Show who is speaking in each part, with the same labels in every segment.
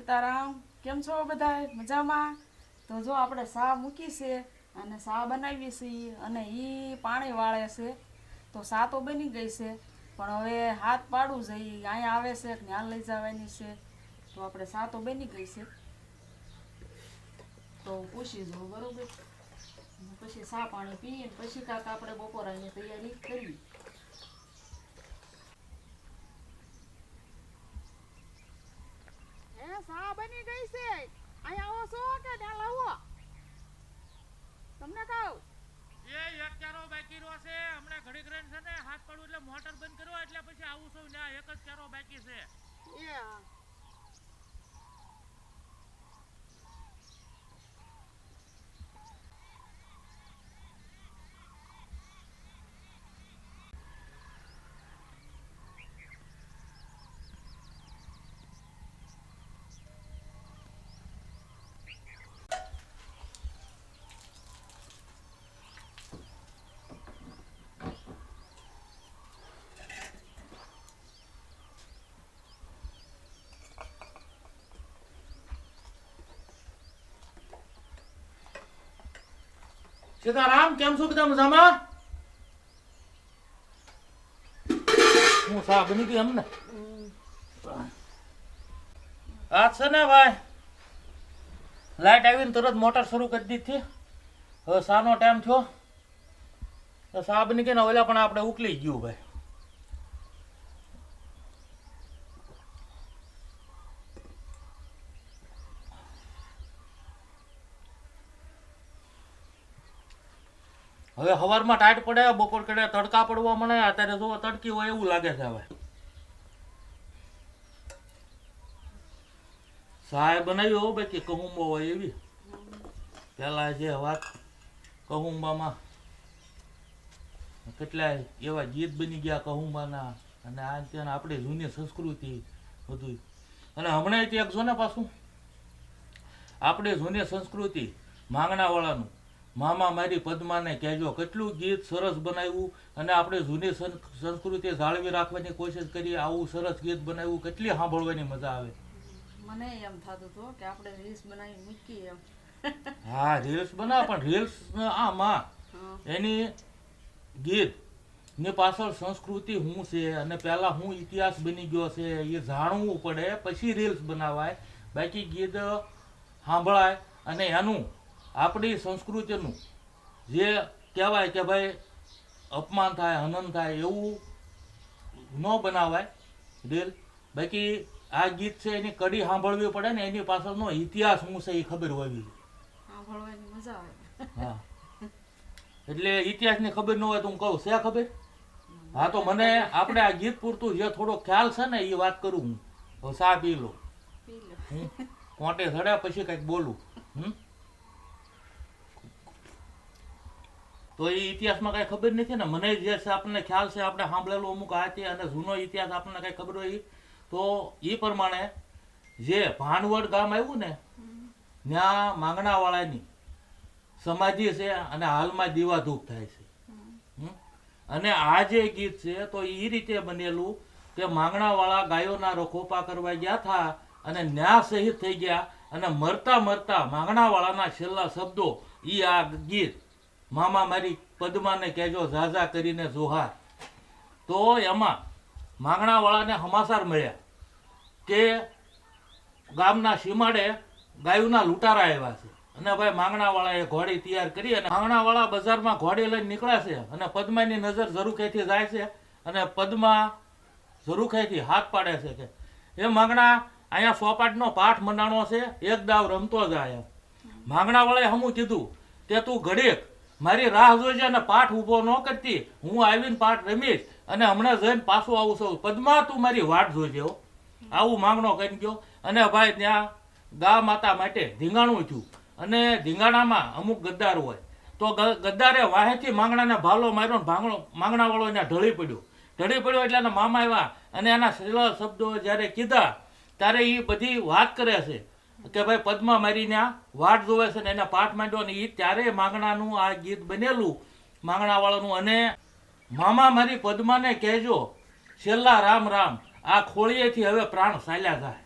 Speaker 1: સીતારામ, કેમ છો બધાય? મજામાં? તો જો આપણે સા મૂકી છે અને સા બનાવીએ છીએ અને એ પાણી વાળે છે. તો સા તો બની ગઈ છે, પણ હવે હાથ પાડવું છે. અહીંયા આવે છે જ્ઞાન લઈ જવાની છે. તો આપણે સા તો બની ગઈ છે, તો પૂછી જવું બરોબર. પછી સા પાણી પીએ પછી કાંક આપણે બપોરાની તૈયારી કરીએ. સા બની ગઈ છે. અહીંયા આવો છો કે ત્યાં લાવો? તમને કહું
Speaker 2: એ એક ચારો બાકી રહ્યો છે. હમણાં ઘડીક રહીને છે ને હાથ પડું એટલે મોટર બંધ કરવા એટલે પછી આવું છું ને એક જ ચારો બાકી છે.
Speaker 1: એ
Speaker 2: સીતારામ, કેમ છો બધા મજામાં? હું સા બની ગઈ અમને આજ છે ને ભાઈ લાઈટ આવીને તરત મોટર શરૂ કરી દીધી. હવે સાનો ટાઈમ થયો તો સા બની ગઈ ને ઓલા પણ આપણે ઉકલી ગયું ભાઈ. હવે સવારમાં ટાઈટ પડે, બપોર કડે તડકા પડવા મળે. અત્યારે જો તડકી હોય એવું લાગે છે. હવે સાય બનાવી હો બાકી કહુંબો હોય એવી. પેલા જે વાત કહુંબામાં કેટલાય એવા ગીત બની ગયા કહુંબાના, અને આ ત્યાં આપણી જૂની સંસ્કૃતિ બધું. અને હમણાં એક જો ને પાછું આપણી જૂની સંસ્કૃતિ માંગણાવાળાનું મામા મારી પદ્માને કહેજો, કેટલું ગીત સરસ બનાવ્યું. અને આપણે જૂની સંસ્કૃતિ જાળવી રાખવાની કોશિશ કરીએ. આવું સરસ ગીત બનાવ્યું, કેટલી સાંભળવાની મજા આવે.
Speaker 1: મને એમ થતું હતું કે આપણે રીલ્સ બનાવી મૂકીએ એમ.
Speaker 2: હા, રીલ્સ બનાવે, પણ રીલ્સ આમાં એની ગીત ની પાછળ સંસ્કૃતિ શું છે અને પહેલા શું ઇતિહાસ બની ગયો છે એ જાણવું પડે, પછી રીલ્સ બનાવાય. બાકી ગીત સાંભળાય અને એનું આપણી સંસ્કૃતિનું જે કહેવાય કે ભાઈ અપમાન થાય, હનન થાય એવું ન બનાવાય રીલ. બાકી આ ગીત છે એની કડી સાંભળવી પડે ને એની પાછળનો ઇતિહાસ શું છે એ ખબર હોવી.
Speaker 1: સાંભળવાની મજા આવે.
Speaker 2: હા, એટલે ઇતિહાસની ખબર ન હોય તો હું કહું છે ખબર. હા, તો મને આપણે આ ગીત પૂરતું જે થોડો ખ્યાલ છે ને એ વાત કરું હું. હવે સા પી લો, કોંટે ચડ્યા પછી કંઈક બોલું. તો એ ઇતિહાસમાં કઈ ખબર નથી ને. મને જે છે આપણને ખ્યાલ છે, આપણે સાંભળેલું અમુક આ છે, અને જૂનો ઇતિહાસ આપણને કઈ ખબર હોય તો એ પ્રમાણે જે ભાનવડ ગામ આવ્યું ને ત્યાં માંગણાવાળાની સમાધિ છે અને હાલમાં દીવાધૂપ થાય છે. અને આ જે ગીત છે તો એ રીતે બનેલું કે માંગણાવાળા ગાયોના રખોપા કરવા ગયા હતા અને ન્યા શહીદ થઈ ગયા. અને મરતા મરતા માંગણાવાળાના છેલ્લા શબ્દો એ આ ગીત મામા મારી પદ્માને કહેજો ઝાઝા કરીને જોહાર. તો એમાં માંગણાવાળાને સમાચાર મળ્યા કે ગામના સીમાડે ગાયોના લૂંટારા આવ્યા છે. અને ભાઈ માંગણાવાળાએ ઘોડી તૈયાર કરી અને માંગણાવાળા બજારમાં ઘોડી લઈને નીકળ્યા છે. અને પદ્માની નજર ઝરૂખાઈથી જાય છે અને પદ્મા ઝરૂખાઈથી હાથ પાડે છે કે એ માંગણા અહીંયા સોપાટનો પાઠ મંડાણો છે, એક દાવ રમતો જાય. માંગણાવાળાએ હમું કીધું કે તું ઘડીક મારી રાહ જોઈજે અને પાઠ ઊભો ન કરતી, હું આવીને પાઠ રમીશ અને હમણાં જઈને પાછું આવું છું. પદ્મા તું મારી વાટ જોઈજે હો. આવું માંગણો કરી ગયો. અને ભાઈ ત્યાં ગા માતા માટે ધીંગાણું થયું. અને ધીંગાણામાં અમુક ગદ્દાર હોય તો ગદ્દારે વાહેથી માંગણાને ભાલો માર્યો ને માંગણાવાળો એને ઢળી પડ્યો એટલે એના મામા આવ્યા અને એના છેલ્લા શબ્દો જ્યારે કીધા ત્યારે એ બધી વાત કરે છે કે ભાઈ પદ્મા મારીને આ વાટ જોવે છે ને એને પાઠ માંડ્યો ને એ ત્યારે માંગણાનું આ ગીત બનેલું માંગણાવાળાનું. અને મામા મારી પદ્માને કહેજો છેલ્લા રામ રામ, આ ખોળીએથી હવે પ્રાણ ચાલ્યા જાય.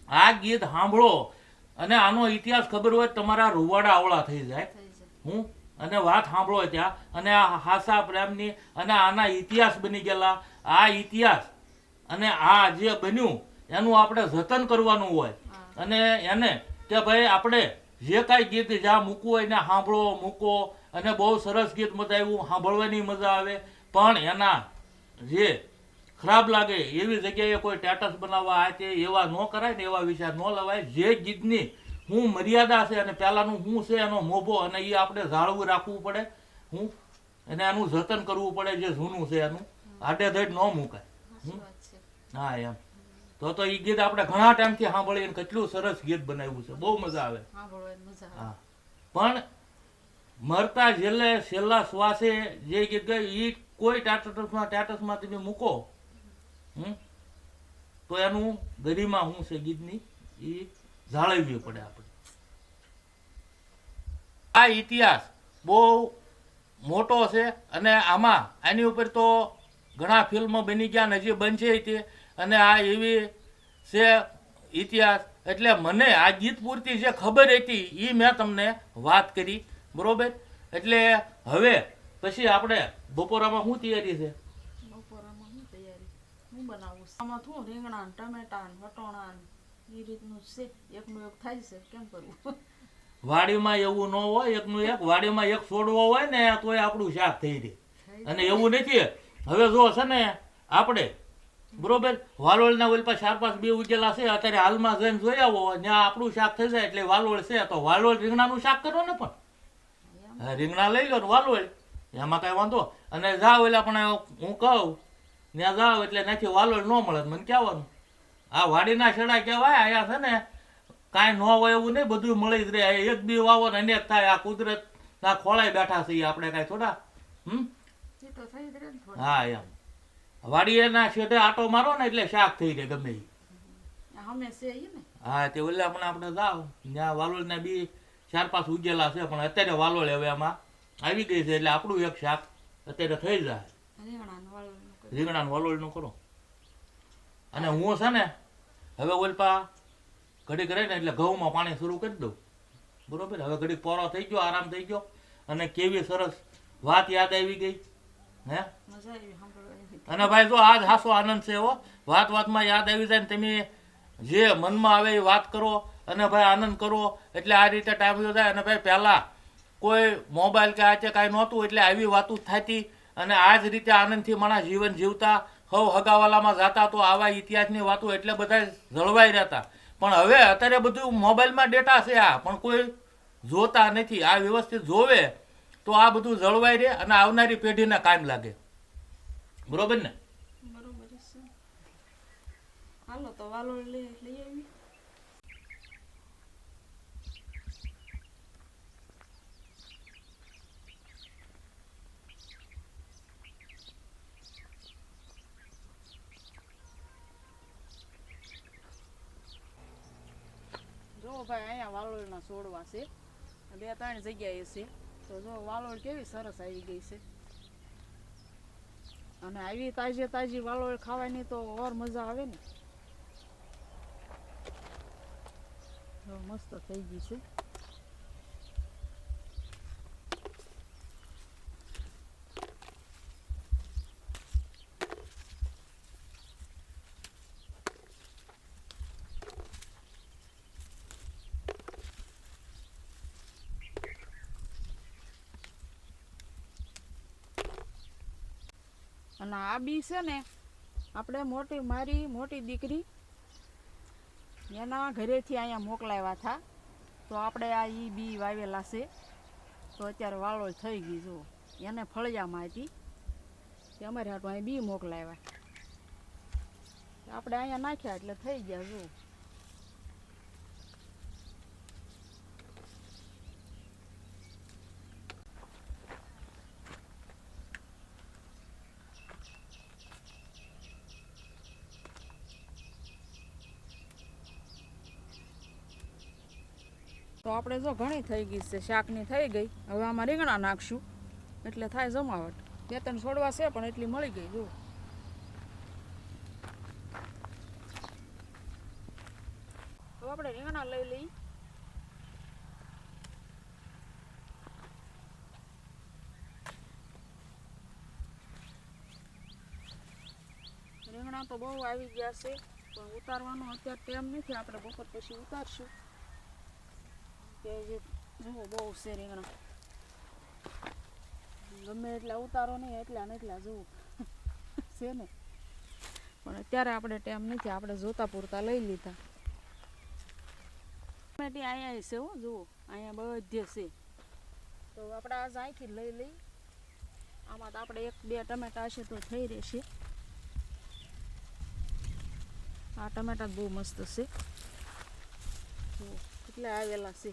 Speaker 2: આ ગીત સાંભળો અને આનો ઇતિહાસ ખબર હોય તો તમારા રૂવાડા અવળા થઈ જાય.
Speaker 1: થઈ જાય.
Speaker 2: હું અને વાત સાંભળો ત્યાં અને આ હાસા પ્રેમની અને આના ઇતિહાસ બની ગયેલા આ ઇતિહાસ અને આ જે બન્યું એનું આપણે જતન કરવાનું હોય અને એને કે ભાઈ આપણે જે કાંઈ ગીત જ્યાં મૂકવું હોય એને સાંભળો મૂકો અને બહુ સરસ ગીત મજાવ્યું સાંભળવાની મજા આવે પણ એના જે ખરાબ લાગે એવી જગ્યાએ કોઈ સ્ટેટસ બનાવવા આ તે એવા ન કરાય ને એવા વિચાર ન લવાય. જે ગીતની હું મર્યાદા છે અને પહેલાંનું શું છે એનો મોભો અને એ આપણે જાળવું રાખવું પડે. હું અને એનું જતન કરવું પડે જે જૂનું છે એનું આડેધડ ન મુકાય.
Speaker 1: સાચી વાત છે.
Speaker 2: હા એમ તો એ ગીત આપણે ઘણા ટાઈમથી સાંભળીએ કેટલું સરસ ગીત બનાવ્યું છે બહુ મજા આવે.
Speaker 1: સાંભળવાની મજા આવે.
Speaker 2: હા પણ મરતા છેલ્લા શ્વાસે જે ગીત ગઈ એ કોઈ સ્ટેટસમાં તમે મૂકો તો એનું ગરિમા શું છે ગીતની એ જાળવવી પડે આપણે. આ ઇતિહાસ બહુ મોટો છે અને આમાં આની ઉપર તો ઘણા ફિલ્મો બની ગયા ને હજી બનશે તે અને આ એવી છે ઇતિહાસ એટલે મને આ ગીત પૂરતી જે ખબર હતી એ મેં તમને વાત કરી બરોબર. એટલે હવે પછી આપણે બપોરામાં શું તૈયારી છે?
Speaker 1: બપોરામાં શું તૈયારી હું બનાવું છું? આમાં શું રીંગણા ને ટમેટા ને વટોણા ને એ રીતનું જ છે. એકનું એક થાય છે કેમ કરવું?
Speaker 2: વાડીમાં એવું ન હોય એકનું એક વાડીમાં એક છોડવો હોય ને તોય આપણું શાક થઈ રહે અને એવું નથી. હવે જો છે ને આપણે બરોબર વાલોળના ઓલપા 4-5 બી ઉગેલા છે અત્યારે હાલમાં જઈને જોઈ આવો ત્યાં આપણું શાક થઈ જાય એટલે વાલોળ છે તો વાલોળ રીંગણાનું શાક કરો ને પણ રીંગણા લઈ લો ને વાલોળ એમાં કાંઈ વાંધો અને જાઓ એટલે પણ હું કહું ત્યાં જાઓ એટલે ત્યાંથી વાલોળ ન મળે મને કહેવાનું આ વાડીના છેડા કહેવાય અહીંયા છે ને કાંઈ ન હોય એવું નહીં બધું મળી જ રહે. એક બી વાવો ને અનેક થાય. આ કુદરતના ખોળાય બેઠા છીએ આપણે કાંઈ થોડા.
Speaker 1: એ તો થઈ જ રહે ને થોડું.
Speaker 2: હા એમ વાડીએના છેડે આટો મારો ને એટલે શાક થઈ જાય ગમે ઈ.
Speaker 1: અમે છે ઈ ને.
Speaker 2: હા તે ઓલા પણ આપણે જાઓ ત્યાં વાલોળના બી 4-5 ઉગેલા છે પણ અત્યારે વાલોળ હવે આમાં આવી ગઈ છે એટલે આપણું એક શાક અત્યારે થઈ જાય.
Speaker 1: રીંગણા ને વાળવાનું કર્યું.
Speaker 2: રીંગણા વાલોળનું કરો અને હું છે ને હવે ઓલપા ઘડીક રહીને એટલે ઘઉંમાં પાણી શરૂ કરી દઉં બરોબર. હવે ઘડીક પોરો થઈ ગયો આરામ થઈ ગયો અને કેવી સરસ વાત યાદ આવી ગઈ હે.
Speaker 1: મજા આવી સાંભળવાની.
Speaker 2: અને ભાઈ જો આજ હાસો આનંદ છે હો વાતમાં યાદ આવી જાય ને તમે જે મનમાં આવે એ વાત કરો અને ભાઈ આનંદ કરો એટલે આ રીતે ટાઈમ જાય. અને ભાઈ પહેલાં કોઈ મોબાઈલ કે આ તે કાંઈ નહોતું એટલે આવી વાતો થતી અને આ જ રીતે આનંદથી માણસ જીવન જીવતા હવ હગાવાલામાં જતા તો આવા ઇતિહાસની વાતો એટલે બધા જળવાઈ રહેતા. પણ હવે અત્યારે બધું મોબાઈલમાં ડેટા છે આ પણ કોઈ જોતા નથી. આ વ્યવસ્થિત જોવે તો આ બધું જળવાઈ રહે અને આવનારી પેઢીને કામ લાગે બરોબર ને?
Speaker 1: બરોબર છે. હાલો તો વાલોળ લઈ આવી. જો ભાઈ અહીંયા વાલોળના છોડવા છે 2-3 જગ્યાએ છે તો જો વાલોળ કેવી સરસ આવી ગઈ છે અને આવી તાજી વાલોળ ખાવાની તો ઓર મજા આવે ને. જો મસ્ત થઈ ગઈ છે. અને આ બી છે ને આપણે મારી મોટી દીકરી એના ઘરેથી અહીંયા મોકલાવ્યા હતા તો આપણે આ ઈ બી વાવેલા છે તો અત્યારે વાલોળ થઈ ગઈ. જો એને ફળિયામાં હતી કે અમારે હાટું અહીં બી મોકલાવ્યા આપણે અહીંયા નાખ્યા એટલે થઈ ગયા. જો તો આપણે જો ઘણી થઈ ગઈ છે શાકની થઈ ગઈ. હવે આમાં રીંગણા નાખશું એટલે થાય જમાવટ. 2-3 છોડવા છે પણ એટલી મળી ગઈ. જો રીંગણા લઈ લઈ. રીંગણા તો બહુ આવી ગયા છે, પણ ઉતારવાનો અત્યારે ટાઈમ નથી. આપણે બપોર પછી ઉતારશું. કે જે જુઓ બહુ છે રીંગણા, ગમે એટલા ઉતારો નહીં, એટલા ને એટલા જુઓ છે ને. પણ અત્યારે આપણે ટાઈમ નથી, આપણે જોતા પૂરતા લઈ લીધા. ટમેટી અહીંયા છે હો, જુઓ અહીંયા બધે છે. તો આપણે આ અહીંથી લઈ લઈ. આમાં તો આપણે 1-2 ટમેટા હશે તો થઈ રહેશે. આ ટમેટા બહુ મસ્ત છે, જુઓ કેટલા આવેલા છે.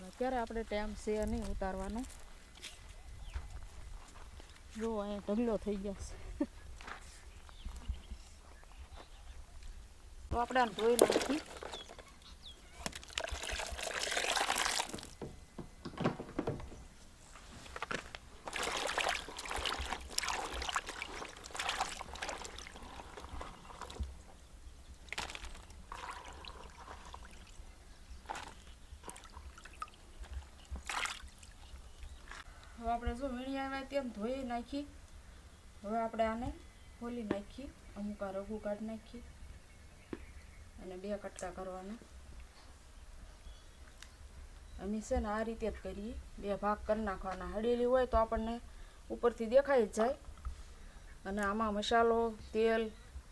Speaker 1: અત્યારે આપણે ટાઈમ છે નહીં ઉતારવાનો. જો અહીંયા ઢગલો થઈ ગયા છે. તો આપણે આને ધોઈ નાખી. હવે આપણે જો વીણી આવ્યા તેમ ધોઈ નાખી. હવે આપણે આને ખોલી નાખી, અમુક આ રઘુ કાઢી નાખી અને 2 કટકા કરવાના. અમે છે ને આ રીતે જ કરીએ, 2 ભાગ કરી નાખવાના. હળેલી હોય તો આપણને ઉપરથી દેખાઈ જ જાય, અને આમાં મસાલો તેલ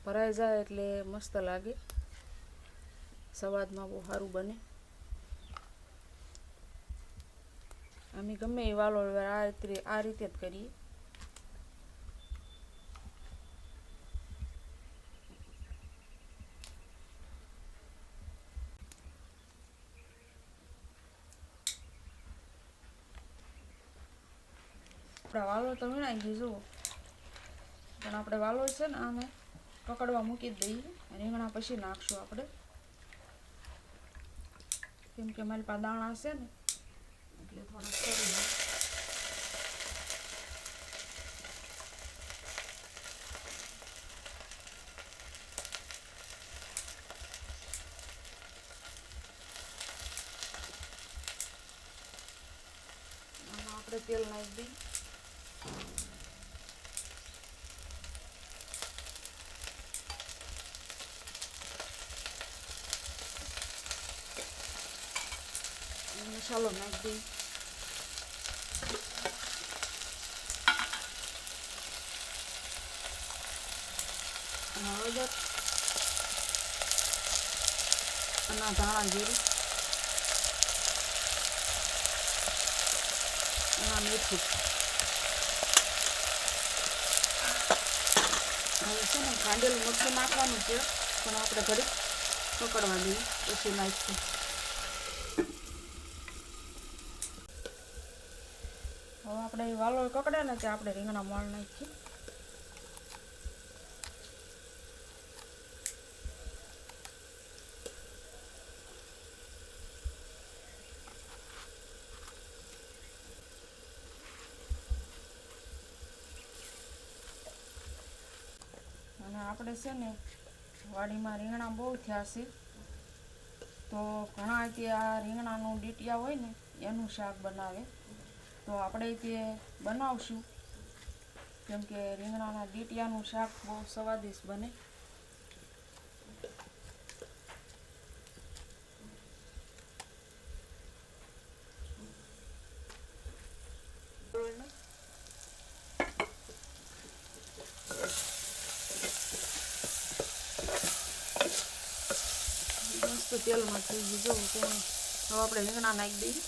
Speaker 1: ભરાઈ જાય એટલે મસ્ત લાગે, સ્વાદમાં બહુ સારું બને. અમે ગમે એ વાલો આ રીતે જ કરીએ. આપણા વાલો તો વીણાઈ ગઈ જુઓ, પણ આપણે વાલો છે ને આને પકડવા મૂકી જ દઈએ. રીંગણા પછી નાખશું આપણે, કેમ કે મારી પાસે દાણા છે ને એટલે થોડા કરી નાખ. આમાં આપણે તેલ નાખી દઈએ. મસાલો નાખી દઈએ. હળદર અને ધાણા જીરું અને મીઠું. હવે છે ને ખાંડેલું મરચું નાખવાનું છે, પણ આપણે ઘડીક પકડવા દઈએ પછી નાખીશું. હવે આપણે એ વાલો કકડે ને તે આપણે રીંગણા મોણ નાખીએ. અને આપણે છે ને વાડીમાં રીંગણા બહુ થયા છે, તો ઘણા ત્યાં રીંગણાનું ડીટિયા હોય ને એનું શાક બનાવે. તો આપણે તે બનાવશું, કેમ કે રીંગણાના ડીટિયાનું શાક બહુ સ્વાદિષ્ટ બને. મસ્ત તેલમાં થઈ ગયું જવું તો. હવે આપણે રીંગણા નાખી દઈએ.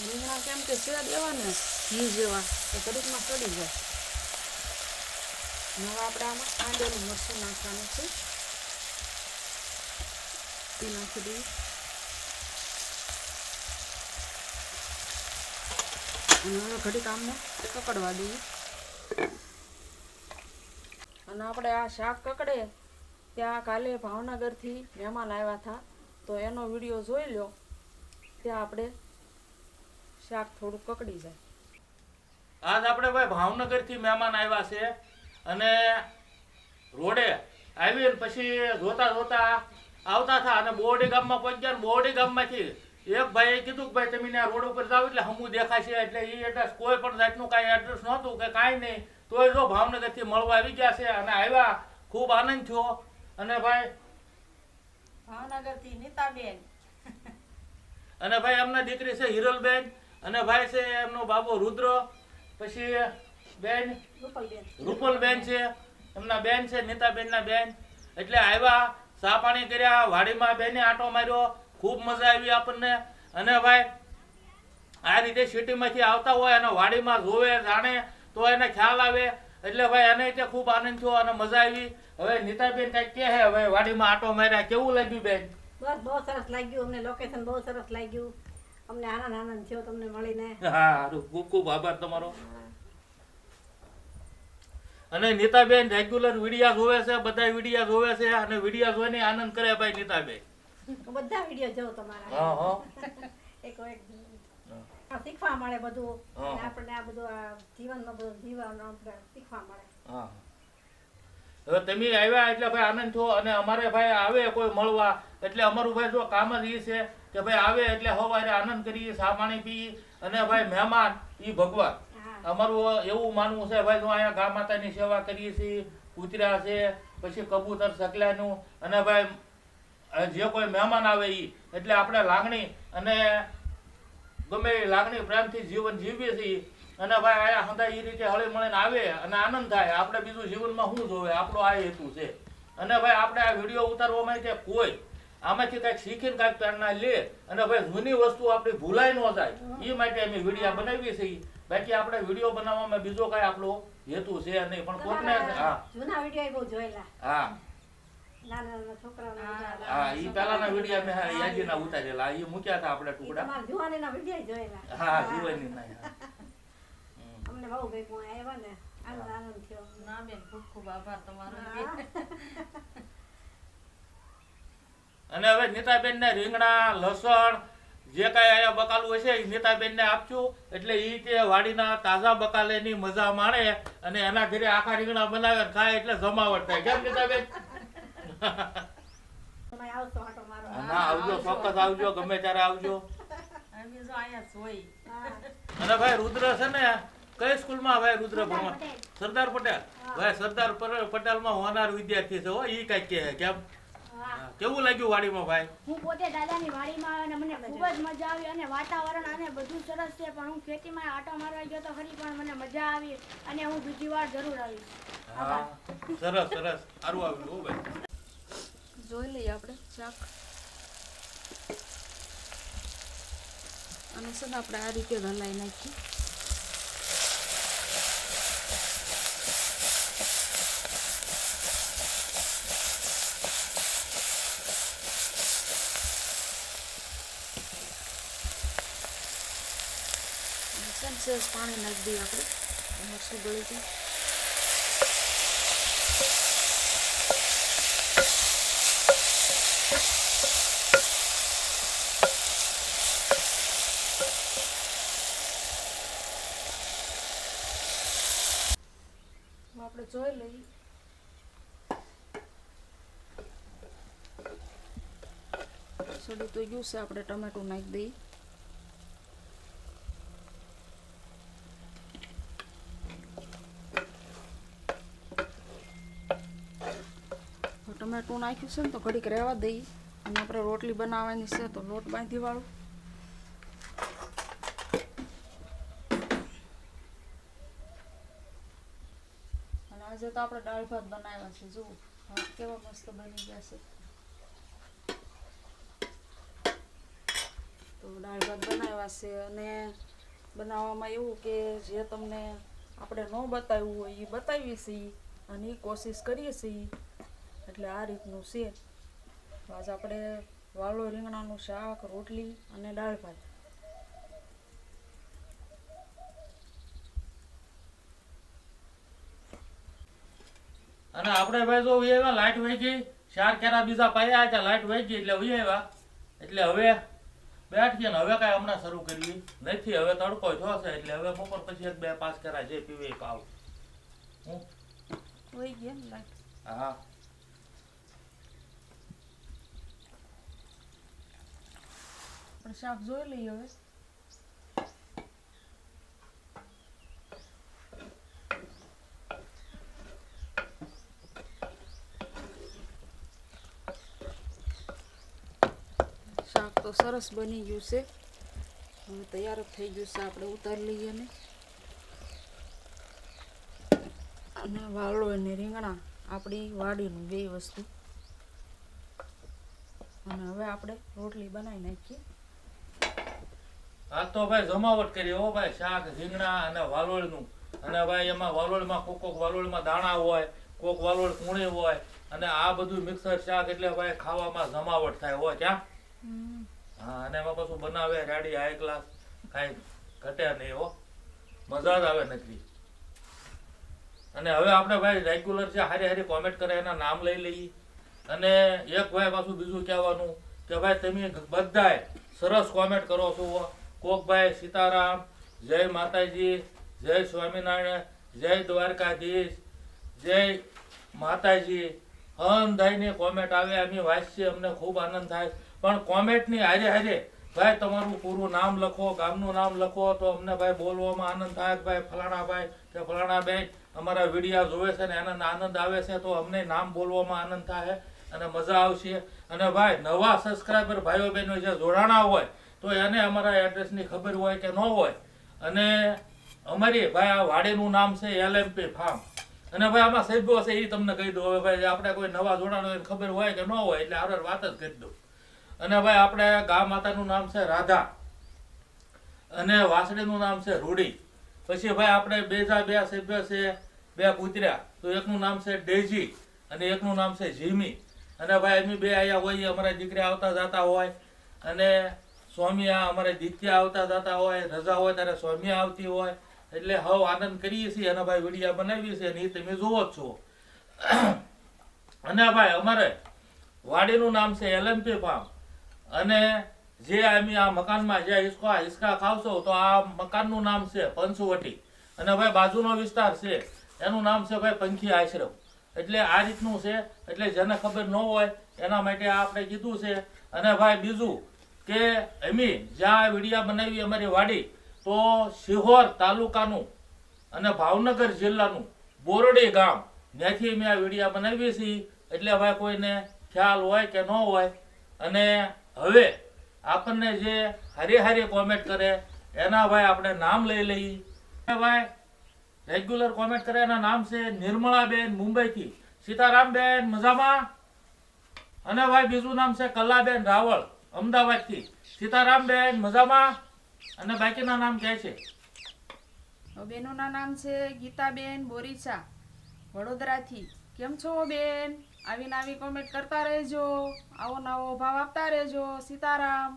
Speaker 1: રીંગણા કેમ કે સેવા દેવા ને ઘી જેવા તો ઘડીકમાં સડી જાય. હવે આપણે આમાં ખાંડેલું મરચું નાખવાનું છે, તે નાખી દઈએ. અને હવે ઘડીક આમને કકડવા દઈએ. અને આપણે આ શાક કકડે ત્યાં કાલે ભાવનગરથી મહેમાન આવ્યા હતા, તો એનો વિડીયો જોઈ લો. ત્યાં આપણે શાક થોડું કકડી જાય.
Speaker 2: આજ આપણે ભાઈ ભાવનગરથી મહેમાન આવ્યા છે અને રોડે આવીને પછી જોતા જોતા આવતા હતા અને બોરડી ગામમાં પહોંચ્યા ને બોરડી ગામમાંથી એક ભાઈએ કીધું કે ભાઈ તમે આ રોડ ઉપર જાઓ એટલે હમું દેખાશે એટલે એ એડ્રેસ કોઈ પણ જાતનું કાંઈ એડ્રેસ નહોતું કે કાંઈ નહીં તોય જો ભાવનગરથી મળવા આવી ગયા છે અને આવ્યા ખૂબ આનંદ થયો અને ભાઈ
Speaker 1: ભાવનગરથી નીતાબેન
Speaker 2: અને ભાઈ એમના દીકરી છે હિરલબેન અને ભાઈ છે એમનો બાબો રુદ્ર પછી બેન રૂપલબેન છે એમના બેન છે નીતાબેનના બેન એટલે આવ્યા ચા પાણી કર્યા વાડીમાં બેને આંટો માર્યો ખૂબ મજા આવી આપણને અને ભાઈ આ રીતે સિટીમાંથી આવતા હોય અને વાડીમાં જોવે જાણે તો એને ખ્યાલ આવે એટલે ભાઈ એને તે ખૂબ આનંદ થયો અને મજા આવી હવે નીતાબેન કઈક કહે હવે વાડીમાં આંટો માર્યા કેવું લાગ્યું બેન
Speaker 3: બસ બહુ સરસ લાગ્યું અમને લોકેશન બહુ સરસ લાગ્યું અમને આનંદ થયો તમને મળીને
Speaker 2: હા હારું, ખૂબ ખૂબ આભાર તમારો અને નીતાબેન રેગ્યુલર વિડિયા જોવે છે બધા વિડિયા જોવે છે અને વિડિયા જોઈને આનંદ કરે ભાઈ નીતાબેન
Speaker 3: બધા વિડીયો જોઉં તમારા
Speaker 2: હા હા
Speaker 3: એક શીખવા મળે બધું
Speaker 2: હા.
Speaker 3: અને આપણને આ બધું આ જીવનમાં બધું જીવવાનું આપણે શીખવા મળે
Speaker 2: હા હવે તમે આવ્યા એટલે ભાઈ આનંદ થયો અને અમારે ભાઈ આવે કોઈ મળવા એટલે અમારું ભાઈ જો કામ જ એ છે કે ભાઈ આવે એટલે સવારે આનંદ કરીએ ચા પાણી પી અને ભાઈ મહેમાન એ ભગવાન
Speaker 3: હા
Speaker 2: અમારું એવું માનવું છે ભાઈ જો અહીંયા ગા માતાની સેવા કરીએ છીએ કૂતરા છે પછી કબૂતર સકલાનું અને ભાઈ જે કોઈ મહેમાન આવે એ એટલે આપણે લાગણી અને ગમે એ લાગણી પ્રેમથી જીવન જીવીએ છીએ અને ભાઈ આયા હંધા એ રીતે હળી મળીને આવે અને આનંદ થાય આપણે બીજું જીવનમાં શું જોવે આપણો આ હેતુ છે અને ભાઈ આપણે આ વિડીયો ઉતારવામાં કે કોઈ આમાંથી કંઈક શીખીને કાંઈક પ્રેરણા લે અને ભાઈ જૂની વસ્તુ આપણી ભૂલાઈ ન જાય એ માટે અમે વિડીયો બનાવીએ છીએ બાકી આપણે વિડીયો બનાવવામાં બીજો કાંઈ આપણો હેતુ છે નહીં પણ કોકને હા
Speaker 3: જૂના વિડીયો બહુ જોયેલા
Speaker 2: હા
Speaker 3: નાના નાના છોકરાઓના વિડીયો.
Speaker 2: હા એ પહેલાના વિડીયો મેં યાદીના ઉતારેલા એ મૂક્યા હતા આપણે
Speaker 3: ઈ
Speaker 2: ટુકડા
Speaker 3: તમારા જુવાનીના વિડીયો જોયેલા
Speaker 2: હા જીવનની ના
Speaker 3: અમને બહુ ભેગું આવ્યા ને આનંદ થયો
Speaker 1: ના બેન ખૂબ ખૂબ આભાર તમારો
Speaker 3: હા.
Speaker 2: અને હવે નીતાબેન ને રીંગણા લસણ જે કાંઈ આયા બકાલું હશે એ નીતાબેન ને આપશું એટલે એ તે વાડીના તાજા બકાલેની મજા માણે અને એના ઘરે આખા રીંગણા બનાવે ને ખાય એટલે જમાવટ થાય કેમ નીતાબેન
Speaker 3: તમે આવશો આંટો મારો
Speaker 2: ના આવજો ચોક્કસ આવજો ગમે ત્યારે આવજો
Speaker 1: અમે જો અહીંયા જોઈ
Speaker 3: હા.
Speaker 2: અને ભાઈ રુદ્ર છે ને કઈ સ્કૂલમાં ભાઈ રુદ્ર ભણવા
Speaker 3: પટેલ.
Speaker 2: સરદાર પટેલ ભાઈ સરદાર પટેલમાં હોનાર વિદ્યાર્થી છે હો એ કઈક કહે કેમ
Speaker 3: હા.
Speaker 2: કેવું લાગ્યું વાડીમાં ભાઈ
Speaker 4: હું પોતે દાદાની વાડીમાં અને મને ખૂબ જ મજા આવી અને વાતાવરણ અને બધું સરસ છે પણ હું ખેતીમાં આંટો મારવા ગયો તો ખરી પણ મને મજા આવી અને હું બીજી વાર જરૂર આવીશ
Speaker 2: હા સરસ સરસ સારું આવ્યું હો ભાઈ
Speaker 1: જોઈ લઈએ આપણે શાક અને છે ને આપણે આ રીતે હલાવી નાખીએ સેન્સેસ પાણી નાખી દઈએ આપણે મરસું ગળી જાય આપણે જોઈ લઈએ સડું તો ગયું છે આપણે ટમેટું નાખી દઈએ ટમેટું નાખ્યું છે ને તો ઘડીક રહેવા દઈએ અને આપણે રોટલી બનાવવાની છે તો લોટ બાંધી વાળું અને આજે તો આપણે દાળ ભાત બનાવ્યા છે જુઓ ભાત કેવા મસ્ત બની ગયા છે તો દાળ ભાત બનાવ્યા છે અને બનાવવામાં એવું કે જે તમને આપણે ન બતાવ્યું હોય એ બતાવીએ છીએ અને એ કોશિશ કરીએ છીએ એટલે આ રીતનું છે તો આજ આપણે વાલો રીંગણાનું શાક રોટલી અને દાળ ભાત
Speaker 2: અને આપણે ભાઈ જો વી આવ્યા લાઈટ વહી ગઈ ચાર કેરા બીજા પાયા હતા લાઈટ વહી ગઈ એટલે વી આવ્યા એટલે હવે બેઠીએ ને હવે કાંઈ હમણાં શરૂ કરીએ નથી. હવે તડકો થશે એટલે હવે બપોર પછી 1-2 કરા જે પીવે એ પાવ. હું
Speaker 1: વહી ગયા ને લાઈટ.
Speaker 2: હા
Speaker 1: પણ શાક જોઈ લઈએ હવે. શાક તો સરસ બની ગયું છે. હવે તૈયાર જ થઈ ગયું છે. આપણે ઉતારી લઈએ ને. અને વાલોળ અને રીંગણા આપણી વાડીનું 2 વસ્તુ. અને હવે આપણે રોટલી બનાવી નાખીએ.
Speaker 2: આ તો ભાઈ જમાવટ કરી હો ભાઈ. શાક રીંગણા અને વાલોળનું. અને ભાઈ એમાં વાલોળમાં કોક વાલોળમાં દાણા હોય, કોક વાલોળ કૂણી હોય, અને આ બધું મિક્સર શાક એટલે ભાઈ ખાવામાં જમાવટ થાય હોય ક્યાં. હા અને એમાં પાછું બનાવે રેડી હાઈ ક્લાસ, કાંઈ ઘટે નહીં હો, મજા જ આવે નકરી. અને હવે આપણે ભાઈ રેગ્યુલર છે હારી હારી કોમેન્ટ કરે એના નામ લઈ લઈએ. અને એક ભાઈ પાછું બીજું કહેવાનું કે ભાઈ તમે બધાય સરસ કોમેન્ટ કરો છો. કોક ભાઈ સીતારામ, જય માતાજી, જય સ્વામિનારાયણ, જય દ્વારકાધીશ, જય માતાજી, અંધાઈની કોમેન્ટ આવે અમે વાંચીએ, અમને ખૂબ આનંદ થાય. પણ કોમેન્ટની હારે હારે ભાઈ તમારું પૂરું નામ લખો, ગામનું નામ લખો તો અમને ભાઈ બોલવામાં આનંદ થાય. ભાઈ ફલાણા ભાઈ કે ફલાણા બેન અમારા વિડીયો જોવે છે ને એને આનંદ આવે છે તો અમને નામ બોલવામાં આનંદ થાય અને મજા આવશે. અને ભાઈ નવા સબસ્ક્રાઈબર ભાઈઓ બહેનો જે જોડાણા હોય તો એને અમારા એડ્રેસની ખબર હોય કે ન હોય. અને અમારી ભાઈ આ વાડીનું નામ છે LMP ફાર્મ. અને ભાઈ આમાં સભ્યો છે એ તમને કહી દઉં. હવે ભાઈ આપણે કોઈ નવા જોડાણ હોય ખબર હોય કે ન હોય એટલે આપણે વાત જ કરી દઉં. અને ભાઈ આપણે ગા માતાનું નામ છે રાધા અને વાસળીનું નામ છે રૂડી. પછી ભાઈ આપણે બે સભ્ય છે, 2 કૂતર્યા. તો એકનું નામ છે ડેઝી અને એકનું નામ છે જીમી. અને ભાઈ અમે 2 આયા હોઈએ, અમારા દીકરી આવતા જતા હોય. અને સ્વામિયા અમારે દિત્યા આવતા જતા હોય, રજા હોય ત્યારે સ્વામિયા આવતી હોય. એટલે હવ આનંદ કરીએ છીએ અને ભાઈ વિડીયો બનાવીએ છીએ અને એ તમે જોવો જ છો. અને ભાઈ અમારે વાડીનું નામ છે LMP ફાર્મ. અને જે અમે આ મકાનમાં જે હિસકા ખાવશો તો આ મકાનનું નામ છે પંચવટી. અને ભાઈ બાજુનો વિસ્તાર છે એનું નામ છે ભાઈ પંખી આશ્રમ. એટલે આ રીતનું છે. એટલે જેને ખબર ન હોય એના માટે આ આપણે કીધું છે. અને ભાઈ બીજું કે અમે જ્યાં વિડીયો બનાવી અમારી વાડી તો સિહોર તાલુકાનું અને ભાવનગર જિલ્લાનું બોરડી ગામ ત્યાંથી અમે આ વિડીયો બનાવીએ છીએ. એટલે ભાઈ કોઈને ખ્યાલ હોય કે ન હોય. અને હવે આપણને જે હારી હારી કોમેન્ટ કરે એના ભાઈ આપણે નામ લઈ લઈએ. ભાઈ રેગ્યુલર કોમેન્ટ કરે એના નામ છે નિર્મળાબેન મુંબઈથી, સીતારામબેન મજામાં. અને ભાઈ બીજું નામ છે કલાબેન રાવળ અમદાવાદથી, સીતારામબેન મજામાં. અને બાકીના નામ ક્યાં છે?
Speaker 1: બેનોના નામ છે ગીતાબેન બોરીચા વડોદરાથી. કેમ છો બેન? આવીને આવી કોમેન્ટ કરતા રહેજો, આવો નવો ભાવ આપતા રહેજો. સીતારામ.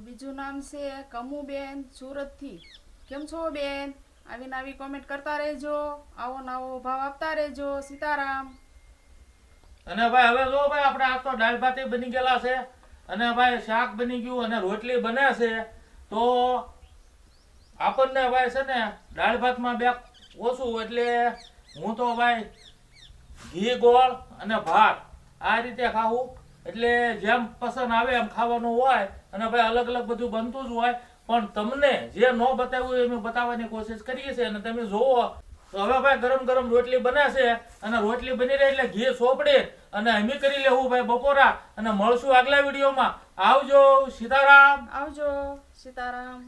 Speaker 1: બીજું નામ છે કમુબેન સુરતથી. કેમ છો બેન? આવીને આવી કોમેન્ટ કરતા રહેજો, આવો નવો ભાવ આપતા રહેજો. સીતારામ.
Speaker 2: અને ભાઈ હવે જો ભાઈ આપણે આ તો દાળ ભાત બની ગયેલા છે અને ભાઈ શાક બની ગયું અને રોટલી બને છે. તો આપણને ભાઈ છે ને દાળ ભાતમાં 2 ઓછું એટલે હું તો ભાઈ ઘી ગોળ અને ભાત આ રીતે ખાવું. એટલે જેમ પસંદ આવે એમ ખાવાનું હોય. અને ભાઈ અલગ અલગ બધું બનતું જ હોય. પણ તમને જે ન બતાવ્યું એમ બતાવવાની કોશિશ કરીએ છીએ અને તમે જોવો. તો હવે ભાઈ ગરમ ગરમ રોટલી બને છે અને રોટલી બની રહી એટલે ઘી સોપડી અને અમે કરી લેવું ભાઈ બપોરા. અને મળશું આગલા વિડીયોમાં. આવજો. સીતારામ.
Speaker 1: આવજો. સીતારામ.